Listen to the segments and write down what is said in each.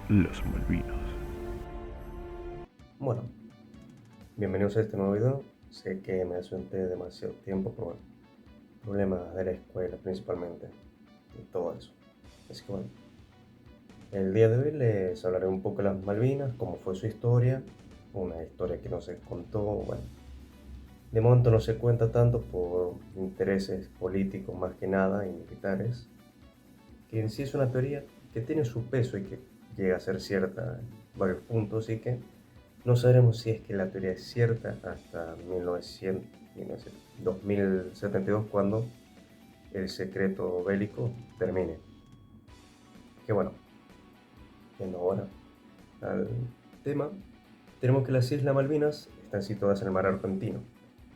las Malvinas. Bueno, bienvenidos a este nuevo video. Sé que me ausenté demasiado tiempo por problemas de la escuela principalmente y todo eso. Así que bueno, el día de hoy les hablaré un poco de las Malvinas, cómo fue su historia, una historia que no se contó, bueno, de momento no se cuenta tanto por intereses políticos más que nada y militares, que en sí es una teoría que tiene su peso y que llega a ser cierta en varios puntos y que no sabremos si es que la teoría es cierta hasta 2072, cuando el secreto bélico termine. Que bueno, yendo ahora al tema, tenemos que las Islas Malvinas están situadas en el mar Argentino,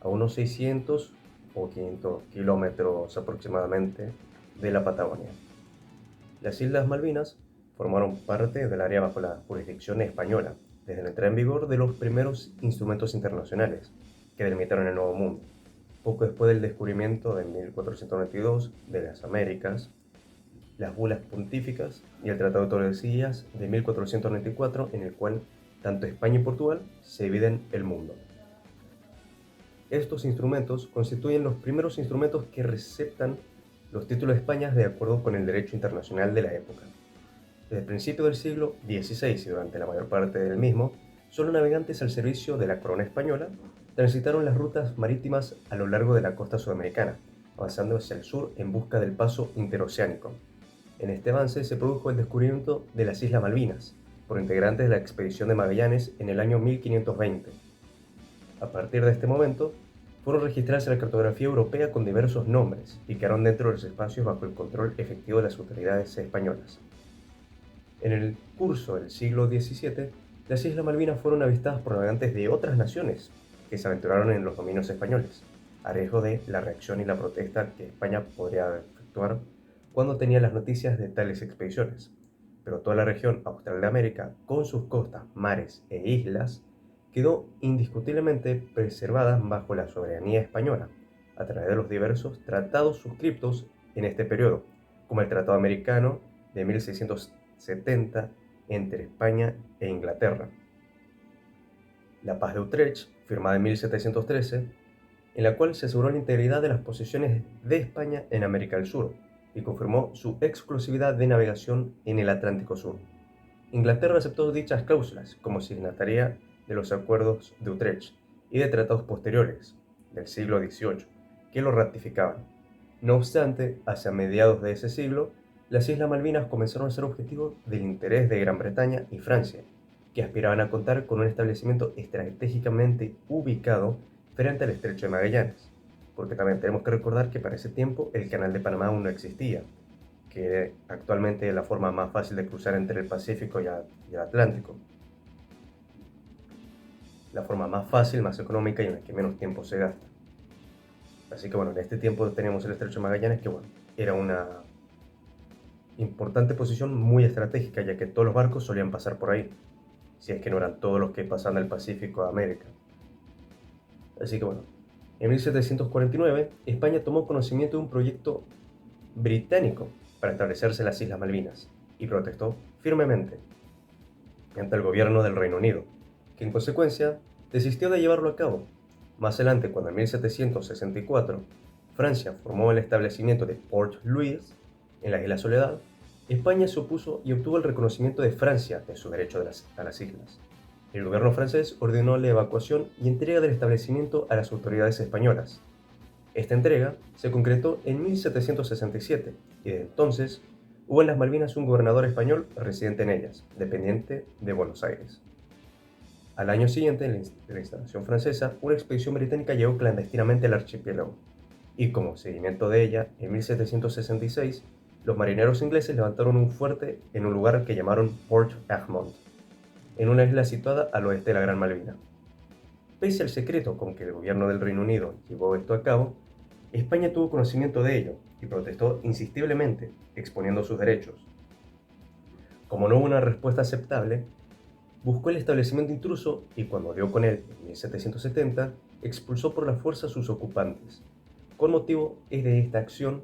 a unos 600 o 500 kilómetros aproximadamente de la Patagonia. Las Islas Malvinas formaron parte del área bajo la jurisdicción española desde la entrada en vigor de los primeros instrumentos internacionales que delimitaron el Nuevo Mundo, poco después del descubrimiento de 1492 de las Américas, las bulas pontíficas y el Tratado de Tordesillas de 1494, en el cual tanto España y Portugal se dividen el mundo. Estos instrumentos constituyen los primeros instrumentos que receptan los títulos de España de acuerdo con el derecho internacional de la época. Desde el principio del siglo XVI y durante la mayor parte del mismo, solo navegantes al servicio de la corona española transitaron las rutas marítimas a lo largo de la costa sudamericana, avanzando hacia el sur en busca del paso interoceánico. En este avance se produjo el descubrimiento de las Islas Malvinas por integrantes de la expedición de Magallanes en el año 1520. A partir de este momento, fueron registradas en la cartografía europea con diversos nombres y quedaron dentro de los espacios bajo el control efectivo de las autoridades españolas. En el curso del siglo XVII, las Islas Malvinas fueron avistadas por navegantes de otras naciones que se aventuraron en los dominios españoles, a riesgo de la reacción y la protesta que España podría efectuar cuando tenía las noticias de tales expediciones. Pero toda la región austral de América, con sus costas, mares e islas, quedó indiscutiblemente preservada bajo la soberanía española, a través de los diversos tratados suscriptos en este periodo, como el Tratado Americano de 1670 entre España e Inglaterra, la Paz de Utrecht, firmada en 1713, en la cual se aseguró la integridad de las posesiones de España en América del Sur y confirmó su exclusividad de navegación en el Atlántico Sur. Inglaterra aceptó dichas cláusulas como signataria de los acuerdos de Utrecht y de tratados posteriores del siglo XVIII que lo ratificaban. No obstante, hacia mediados de ese siglo, las Islas Malvinas comenzaron a ser objetivo del interés de Gran Bretaña y Francia, que aspiraban a contar con un establecimiento estratégicamente ubicado frente al Estrecho de Magallanes, porque también tenemos que recordar que para ese tiempo el Canal de Panamá aún no existía, que actualmente es la forma más fácil de cruzar entre el Pacífico y el Atlántico. La forma más fácil, más económica y en la que menos tiempo se gasta. Así que bueno, en este tiempo tenemos el Estrecho de Magallanes, que bueno, era una importante posición muy estratégica, ya que todos los barcos solían pasar por ahí, si es que no eran todos los que pasaban del Pacífico a América. Así que bueno, en 1749 España tomó conocimiento de un proyecto británico para establecerse en las Islas Malvinas y protestó firmemente ante el gobierno del Reino Unido, que en consecuencia desistió de llevarlo a cabo. Más adelante, cuando en 1764 Francia formó el establecimiento de Port Louis en la isla Soledad, España se opuso y obtuvo el reconocimiento de Francia de su derecho a las islas. El gobierno francés ordenó la evacuación y entrega del establecimiento a las autoridades españolas. Esta entrega se concretó en 1767 y desde entonces hubo en las Malvinas un gobernador español residente en ellas, dependiente de Buenos Aires. Al año siguiente, en la instalación francesa, una expedición británica llegó clandestinamente al archipiélago, y como seguimiento de ella, en 1766, los marineros ingleses levantaron un fuerte en un lugar que llamaron Port Egmont, en una isla situada al oeste de la Gran Malvina. Pese al secreto con que el gobierno del Reino Unido llevó esto a cabo, España tuvo conocimiento de ello y protestó insistiblemente, exponiendo sus derechos. Como no hubo una respuesta aceptable, buscó el establecimiento intruso y cuando dio con él en 1770, expulsó por la fuerza a sus ocupantes. Con motivo de esta acción,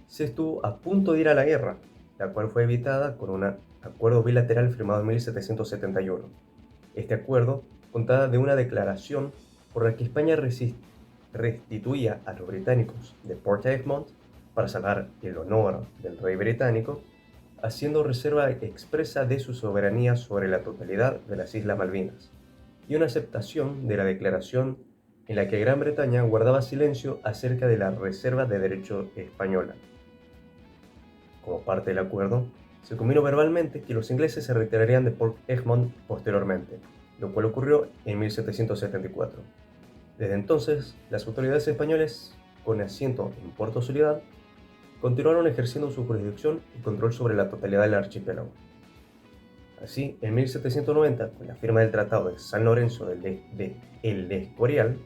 se estuvo a punto de ir a la guerra, la cual fue evitada con una acuerdo bilateral firmado en 1771. Este acuerdo contaba de una declaración por la que España restituía a los británicos de Port Egmont para salvar el honor del rey británico, haciendo reserva expresa de su soberanía sobre la totalidad de las Islas Malvinas, y una aceptación de la declaración en la que Gran Bretaña guardaba silencio acerca de la reserva de derecho española. Como parte del acuerdo, se combinó verbalmente que los ingleses se retirarían de Port Egmont posteriormente, lo cual ocurrió en 1774. Desde entonces, las autoridades españolas, con asiento en Puerto Soledad, continuaron ejerciendo su jurisdicción y control sobre la totalidad del archipiélago. Así, en 1790, con la firma del Tratado de San Lorenzo de El Escorial,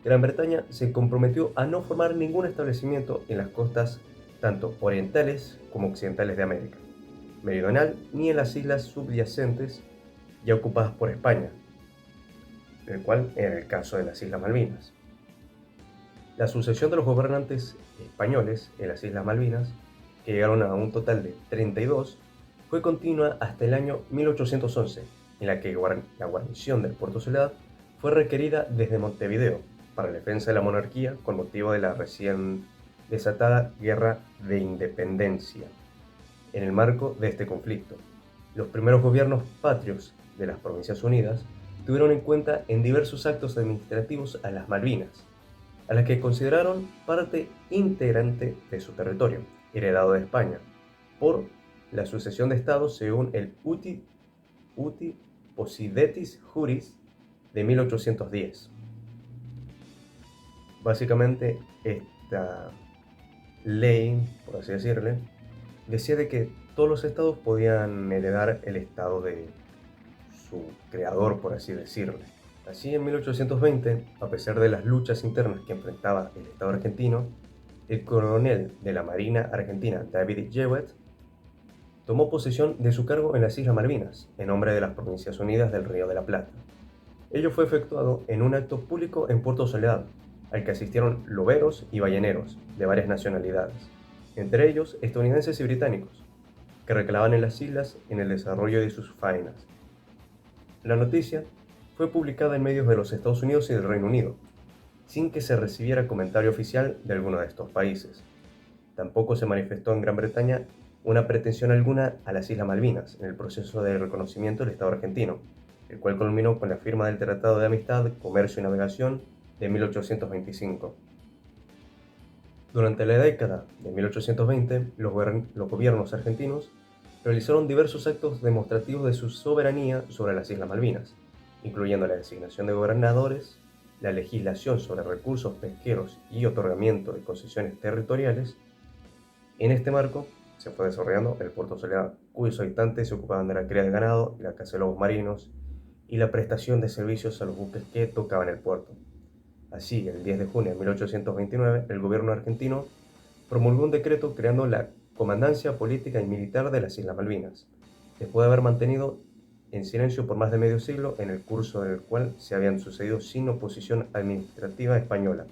Gran Bretaña se comprometió a no formar ningún establecimiento en las costas tanto orientales como occidentales de América Meridional ni en las islas subyacentes ya ocupadas por España, el cual era el caso de las Islas Malvinas. La sucesión de los gobernantes españoles en las Islas Malvinas, que llegaron a un total de 32, fue continua hasta el año 1811, en la que la guarnición del Puerto Soledad fue requerida desde Montevideo para la defensa de la monarquía con motivo de la recién desatada Guerra de Independencia. En el marco de este conflicto, los primeros gobiernos patrios de las Provincias Unidas tuvieron en cuenta en diversos actos administrativos a las Malvinas, a las que consideraron parte integrante de su territorio, heredado de España, por la sucesión de estados según el Uti Possidetis Juris de 1810. Básicamente, esta ley, por así decirle, decía de que todos los estados podían heredar el estado de su creador, por así decirle. Así, en 1820, a pesar de las luchas internas que enfrentaba el Estado argentino, el coronel de la Marina Argentina, David Jewett, tomó posesión de su cargo en las Islas Malvinas, en nombre de las Provincias Unidas del Río de la Plata. Ello fue efectuado en un acto público en Puerto Soledad, al que asistieron loberos y balleneros de varias nacionalidades, entre ellos estadounidenses y británicos, que reclamaban en las islas en el desarrollo de sus faenas. La noticia fue publicada en medios de los Estados Unidos y del Reino Unido, sin que se recibiera comentario oficial de alguno de estos países. Tampoco se manifestó en Gran Bretaña una pretensión alguna a las Islas Malvinas en el proceso de reconocimiento del Estado argentino, el cual culminó con la firma del Tratado de Amistad, Comercio y Navegación de 1825. Durante la década de 1820, los gobiernos argentinos realizaron diversos actos demostrativos de su soberanía sobre las Islas Malvinas, incluyendo la designación de gobernadores, la legislación sobre recursos pesqueros y otorgamiento de concesiones territoriales. En este marco se fue desarrollando el Puerto Soledad, cuyos habitantes se ocupaban de la cría de ganado, la caza de lobos marinos y la prestación de servicios a los buques que tocaban el puerto. Así, el 10 de junio de 1829, el gobierno argentino promulgó un decreto creando la Comandancia Política y Militar de las Islas Malvinas, después de haber mantenido en silencio por más de medio siglo, en el curso del cual se habían sucedido sin oposición administrativa española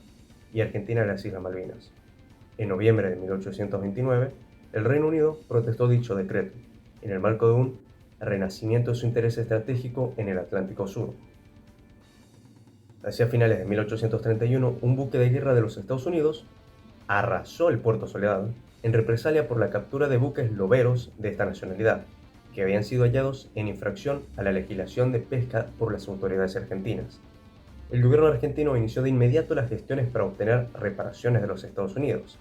y argentina a las Islas Malvinas. En noviembre de 1829, el Reino Unido protestó dicho decreto, en el marco de un renacimiento de su interés estratégico en el Atlántico Sur. Hacia finales de 1831, un buque de guerra de los Estados Unidos arrasó el Puerto Soledad en represalia por la captura de buques loberos de esta nacionalidad, que habían sido hallados en infracción a la legislación de pesca por las autoridades argentinas. El gobierno argentino inició de inmediato las gestiones para obtener reparaciones de los Estados Unidos,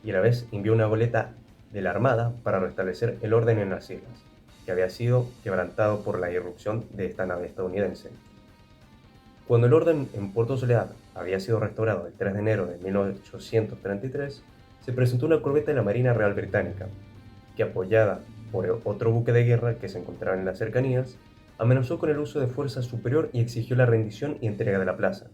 y a la vez envió una goleta de la Armada para restablecer el orden en las islas, que había sido quebrantado por la irrupción de esta nave estadounidense. Cuando el orden en Puerto Soledad había sido restaurado el 3 de enero de 1833, se presentó una corbeta de la Marina Real Británica, que, apoyada por otro buque de guerra que se encontraba en las cercanías, amenazó con el uso de fuerza superior y exigió la rendición y entrega de la plaza.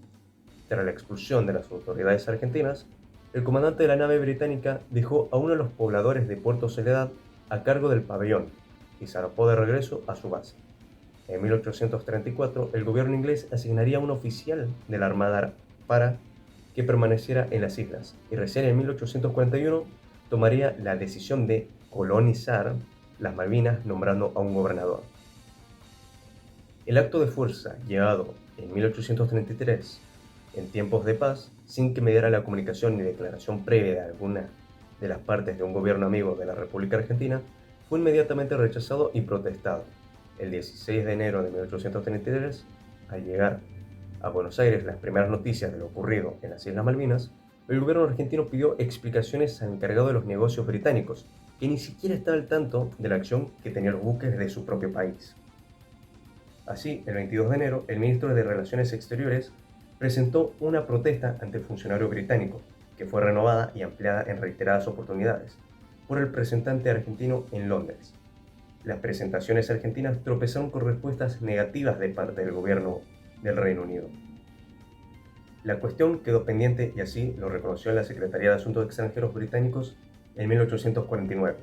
Tras la expulsión de las autoridades argentinas, el comandante de la nave británica dejó a uno de los pobladores de Puerto Soledad a cargo del pabellón y zarpó de regreso a su base. En 1834, el gobierno inglés asignaría a un oficial de la Armada para que permaneciera en las islas, y recién en 1841 tomaría la decisión de colonizar las Malvinas nombrando a un gobernador. El acto de fuerza llevado en 1833, en tiempos de paz, sin que mediara la comunicación ni declaración previa de alguna de las partes de un gobierno amigo de la República Argentina, fue inmediatamente rechazado y protestado. El 16 de enero de 1833, al llegar a Buenos Aires las primeras noticias de lo ocurrido en las Islas Malvinas, el gobierno argentino pidió explicaciones al encargado de los negocios británicos, que ni siquiera estaba al tanto de la acción que tenían los buques de su propio país. Así, el 22 de enero, el ministro de Relaciones Exteriores presentó una protesta ante el funcionario británico, que fue renovada y ampliada en reiteradas oportunidades por el representante argentino en Londres. Las presentaciones argentinas tropezaron con respuestas negativas de parte del gobierno del Reino Unido. La cuestión quedó pendiente y así lo reconoció la Secretaría de Asuntos Extranjeros británicos en 1849.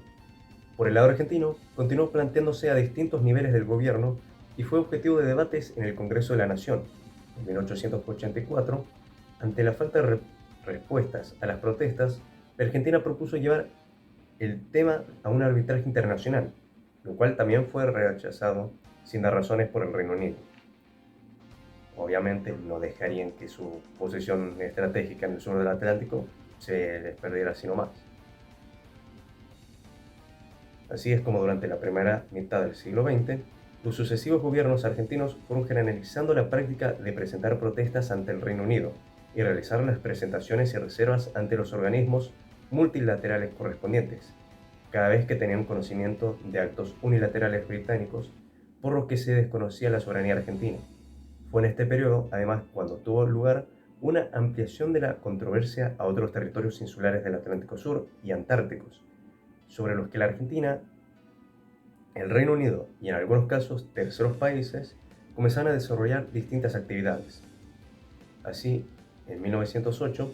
Por el lado argentino, continuó planteándose a distintos niveles del gobierno y fue objetivo de debates en el Congreso de la Nación. En 1884, ante la falta de respuestas a las protestas, la Argentina propuso llevar el tema a un arbitraje internacional, lo cual también fue rechazado sin dar razones por el Reino Unido. Obviamente no dejarían que su posición estratégica en el sur del Atlántico se les perdiera así nomás. Así es como durante la primera mitad del siglo XX, los sucesivos gobiernos argentinos fueron generalizando la práctica de presentar protestas ante el Reino Unido y realizar las presentaciones y reservas ante los organismos multilaterales correspondientes, cada vez que tenían conocimiento de actos unilaterales británicos, por lo que se desconocía la soberanía argentina. Fue en este periodo, además, cuando tuvo lugar una ampliación de la controversia a otros territorios insulares del Atlántico Sur y antárticos, sobre los que la Argentina, el Reino Unido y en algunos casos terceros países comenzaron a desarrollar distintas actividades. Así, en 1908,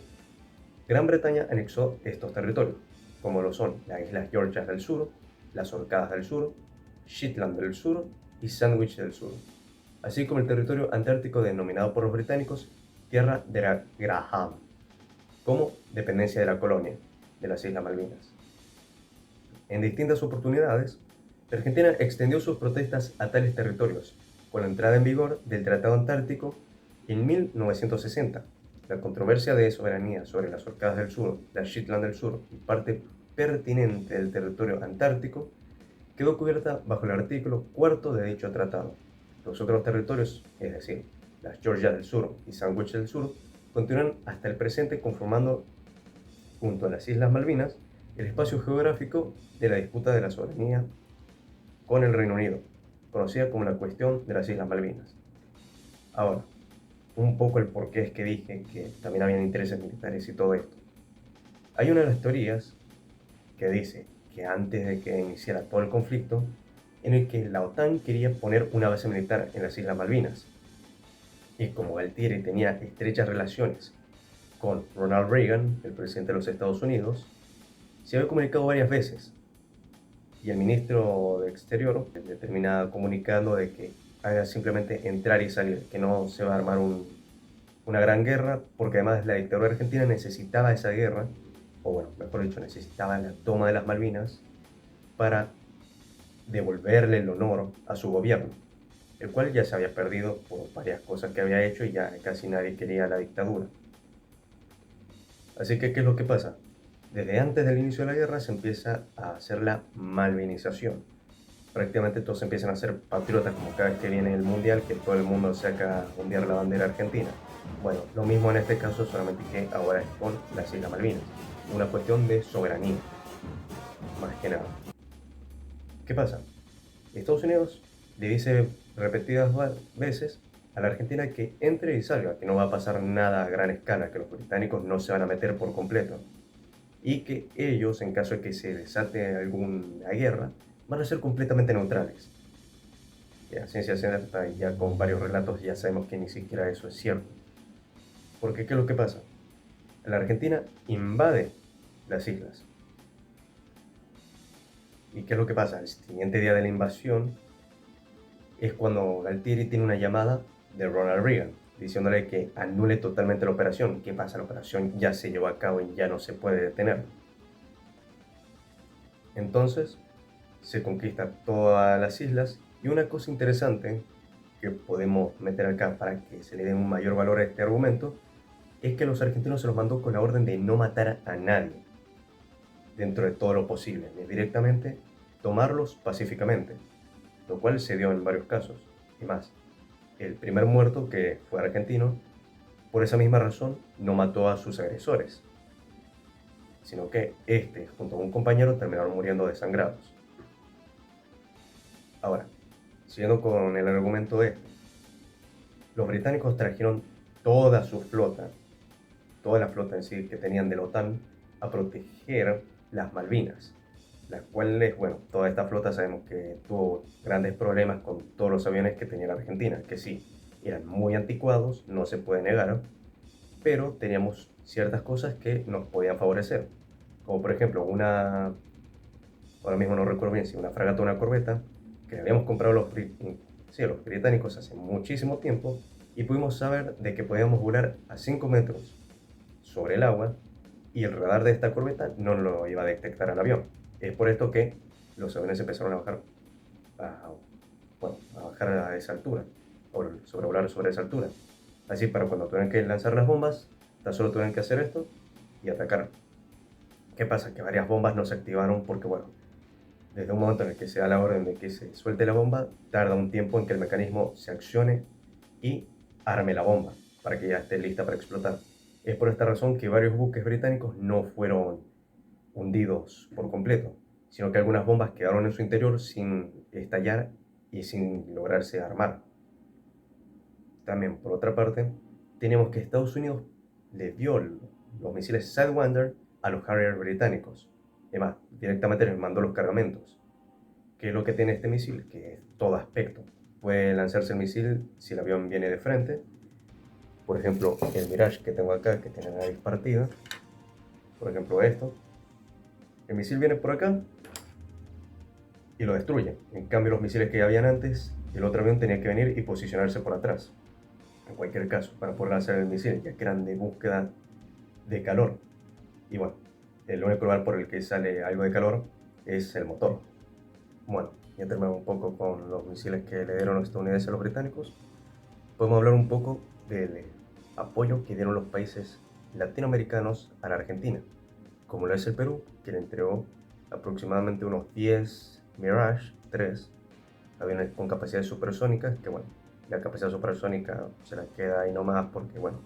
Gran Bretaña anexó estos territorios, como lo son las Islas Georgias del Sur, las Orcadas del Sur, Shetland del Sur y Sandwich del Sur, así como el territorio antártico denominado por los británicos Tierra de Graham, como dependencia de la colonia de las Islas Malvinas. En distintas oportunidades, la Argentina extendió sus protestas a tales territorios, con la entrada en vigor del Tratado Antártico en 1960. La controversia de soberanía sobre las Orcadas del Sur, la Shetland del Sur y parte pertinente del territorio antártico quedó cubierta bajo el artículo 4 de dicho tratado. Los otros territorios, es decir, las Georgias del Sur y Sandwich del Sur, continúan hasta el presente conformando, junto a las Islas Malvinas, el espacio geográfico de la disputa de la soberanía con el Reino Unido, conocida como la cuestión de las Islas Malvinas. Ahora, un poco el por qué es que dije que también habían intereses militares y todo esto. Hay una de las teorías que dice que antes de que iniciara todo el conflicto, en el que la OTAN quería poner una base militar en las Islas Malvinas. Y como Galtieri tenía estrechas relaciones con Ronald Reagan, el presidente de los Estados Unidos, se había comunicado varias veces. Y el ministro de Exterior le termina comunicando de que haga simplemente entrar y salir, que no se va a armar una gran guerra, porque además la dictadura argentina necesitaba esa guerra, o bueno, mejor dicho, necesitaba la toma de las Malvinas para devolverle el honor a su gobierno, el cual ya se había perdido por varias cosas que había hecho y ya casi nadie quería la dictadura. Así que, ¿qué es lo que pasa? Desde antes del inicio de la guerra se empieza a hacer la malvinización. Prácticamente todos empiezan a ser patriotas, como cada vez que viene el mundial, que todo el mundo saca a ondear la bandera argentina. Bueno, lo mismo en este caso, solamente que ahora es con las Islas Malvinas. Una cuestión de soberanía, más que nada. ¿Qué pasa? Estados Unidos le dice repetidas veces a la Argentina que entre y salga, que no va a pasar nada a gran escala, que los británicos no se van a meter por completo y que ellos, en caso de que se desate alguna guerra, van a ser completamente neutrales. Y a ciencia cierta, ya con varios relatos ya sabemos que ni siquiera eso es cierto. Porque ¿qué es lo que pasa? La Argentina invade las islas. ¿Y qué es lo que pasa? El siguiente día de la invasión es cuando Galtieri tiene una llamada de Ronald Reagan, diciéndole que anule totalmente la operación. ¿Qué pasa? La operación ya se llevó a cabo y ya no se puede detener. Entonces, se conquista todas las islas. Y una cosa interesante que podemos meter acá para que se le dé un mayor valor a este argumento es que los argentinos se los mandó con la orden de no matar a nadie dentro de todo lo posible, ni directamente tomarlos pacíficamente, lo cual se dio en varios casos. Y más, el primer muerto, que fue argentino, por esa misma razón no mató a sus agresores, sino que este, junto a un compañero, terminaron muriendo desangrados. Ahora, siguiendo con el argumento de este, los británicos trajeron toda su flota, toda la flota en sí que tenían de la OTAN, a proteger las Malvinas, las cuales, bueno, toda esta flota sabemos que tuvo grandes problemas con todos los aviones que tenía la Argentina, que sí, eran muy anticuados, no se puede negar, pero teníamos ciertas cosas que nos podían favorecer, como por ejemplo ahora mismo no recuerdo bien si una fragata o una corbeta, que habíamos comprado los británicos hace muchísimo tiempo, y pudimos saber de que podíamos volar a 5 metros sobre el agua y el radar de esta corbeta no lo iba a detectar al avión. Es por esto que los aviones empezaron a bajar a, a bajar a esa altura, o sobrevolar sobre esa altura. Así para cuando tuvieran que lanzar las bombas, tan solo tuvieran que hacer esto y atacar. ¿Qué pasa? Que varias bombas no se activaron porque, bueno, desde un momento en el que se da la orden de que se suelte la bomba, tarda un tiempo en que el mecanismo se accione y arme la bomba para que ya esté lista para explotar. Es por esta razón que varios buques británicos no fueron hundidos por completo, sino que algunas bombas quedaron en su interior sin estallar y sin lograrse armar. También, por otra parte, tenemos que Estados Unidos le dio los misiles Sidewinder a los Harrier británicos. Además, directamente les mandó los cargamentos. ¿Qué es lo que tiene este misil? Que es todo aspecto. Puede lanzarse el misil si el avión viene de frente. Por ejemplo, el Mirage que tengo acá, que tiene la nariz partida. Por ejemplo, esto. El misil viene por acá y lo destruye. En cambio, los misiles que ya habían antes, el otro avión tenía que venir y posicionarse por atrás. En cualquier caso, para poder lanzar el misil, ya que eran de búsqueda de calor. Y bueno, el único lugar por el que sale algo de calor es el motor. Bueno, ya terminamos un poco con los misiles que le dieron los estadounidenses a los británicos. Podemos hablar un poco del apoyo que dieron los países latinoamericanos a la Argentina, como lo es el Perú, que le entregó aproximadamente unos 10 Mirage 3, aviones con capacidades supersónicas, que bueno, la capacidad supersónica se la queda ahí nomás porque bueno,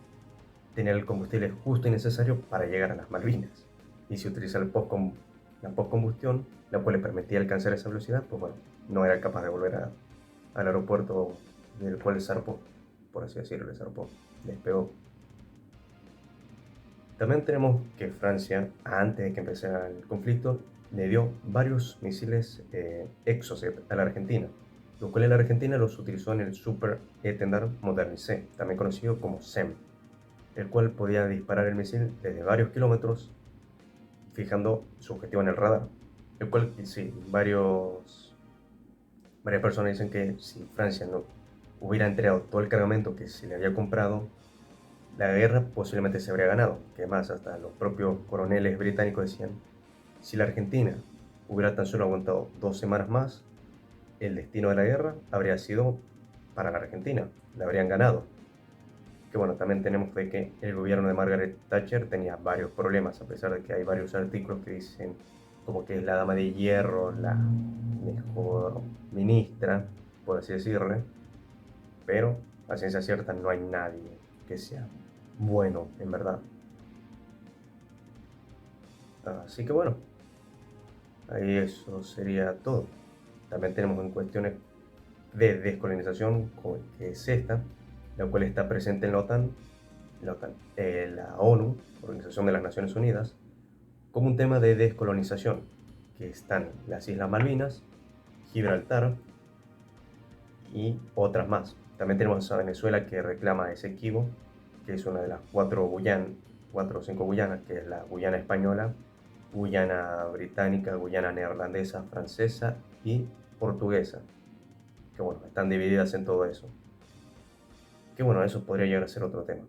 tenía el combustible justo y necesario para llegar a las Malvinas. Y si utiliza la postcombustión, la cual le permitía alcanzar esa velocidad, pues bueno, no era capaz de volver al aeropuerto del cual zarpó, por así decirlo, zarpó, despegó. También tenemos que Francia, antes de que empezara el conflicto, le dio varios misiles Exocet a la Argentina, lo cual la Argentina los utilizó en el Super Étendard Modernisé, también conocido como SEM, el cual podía disparar el misil desde varios kilómetros, fijando su objetivo en el radar. El cual, sí, varias personas dicen que si Francia no hubiera entregado todo el cargamento que se le había comprado, la guerra posiblemente se habría ganado. Que más, hasta los propios coroneles británicos decían, si la Argentina hubiera tan solo aguantado 2 semanas más, el destino de la guerra habría sido para la Argentina, la habrían ganado. Que bueno, también tenemos de que el gobierno de Margaret Thatcher tenía varios problemas, a pesar de que hay varios artículos que dicen como que es la dama de hierro, la mejor ministra, por así decirle, pero a ciencia cierta no hay nadie que sea bueno en verdad. Así que bueno, ahí eso sería todo. También tenemos en cuestiones de descolonización, que es esta, la cual está presente en la ONU, Organización de las Naciones Unidas, como un tema de descolonización, que están las Islas Malvinas, Gibraltar y otras más. También tenemos a Venezuela, que reclama Esequibo, que es una de las cuatro o cinco Guyanas, que es la Guyana española, Guyana británica, Guyana neerlandesa, francesa y portuguesa, que bueno, están divididas en todo eso. Que bueno, eso podría llegar a ser otro tema.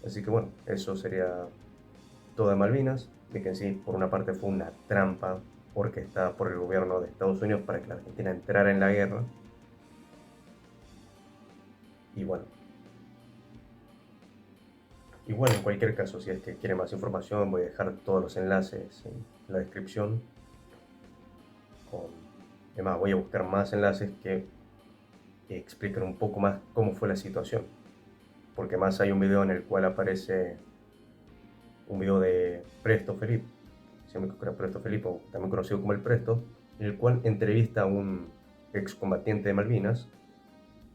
Así que bueno, eso sería todo de Malvinas, de que en sí, por una parte fue una trampa orquestada por el gobierno de Estados Unidos para que la Argentina entrara en la guerra. Y bueno, igual en cualquier caso, si es que quiere más información, voy a dejar todos los enlaces en la descripción. Además, voy a buscar más enlaces que explican un poco más cómo fue la situación. Porque más hay un video en el cual aparece un video de Presto Felipe, si me acuerdo, Presto Felipe, también conocido como el Presto, en el cual entrevista a un excombatiente de Malvinas,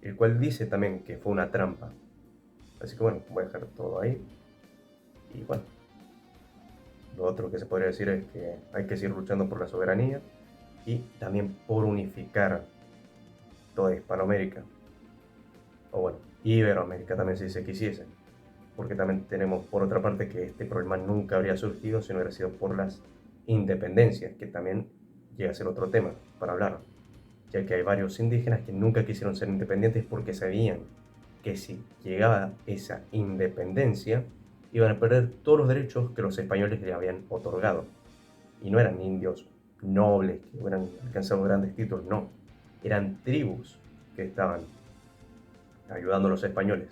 el cual dice también que fue una trampa. Así que bueno, voy a dejar todo ahí. Y bueno, lo otro que se podría decir es que hay que seguir luchando por la soberanía y también por unificar toda Hispanoamérica, o bueno, Iberoamérica también si se quisiese, porque también tenemos por otra parte que este problema nunca habría surgido si no hubiera sido por las independencias, que también llega a ser otro tema para hablar, ya que hay varios indígenas que nunca quisieron ser independientes porque sabían que si llegaba esa independencia iban a perder todos los derechos que los españoles le habían otorgado. Y no eran indios nobles que hubieran alcanzado grandes títulos, no. Eran tribus que estaban ayudando a los españoles.